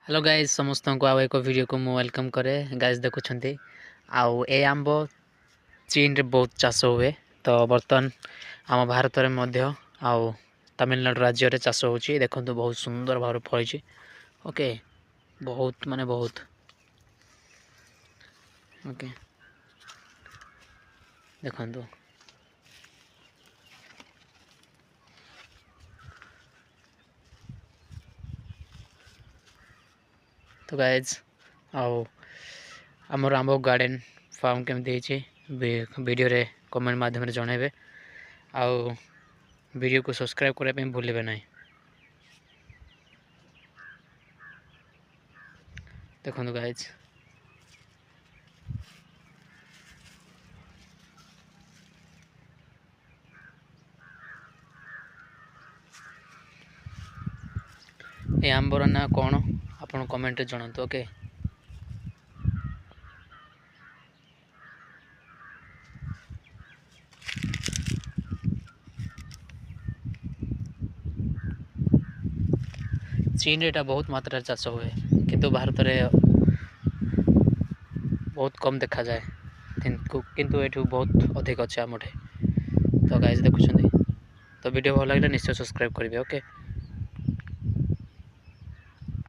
Hello guys समस्त को आउ एक वीडियो को मु वेलकम करे गाइज देखुं आउ ए आंब चीन रे बहुत चाष हुए तो बर्तमान आम भारत में मध्य आउ तमिलनाडु राज्य रे चाष होची देखो बहुत सुंदर भाव फली ओके बहुत माने बहुत ओके देखो तो गाइज आउ आमर आंब गार्डन फार्म केमती वीडियो रे कमेंट माध्यम रे जणाइबे आउ वीडियो को सब्सक्राइब करने भूलिए ना। देखो गाइज ए आंबर ना कौन आप कमेंट जनातु ओके। चीन रे बहुत मात्रा चाष हुए किंतु भारत में बहुत कम देखा जाए किंतु ये बहुत अधिक अच्छे आमठे तो गाइज देखुं तो वीडियो भल लगे निश्चय सब्सक्राइब करेंगे ओके।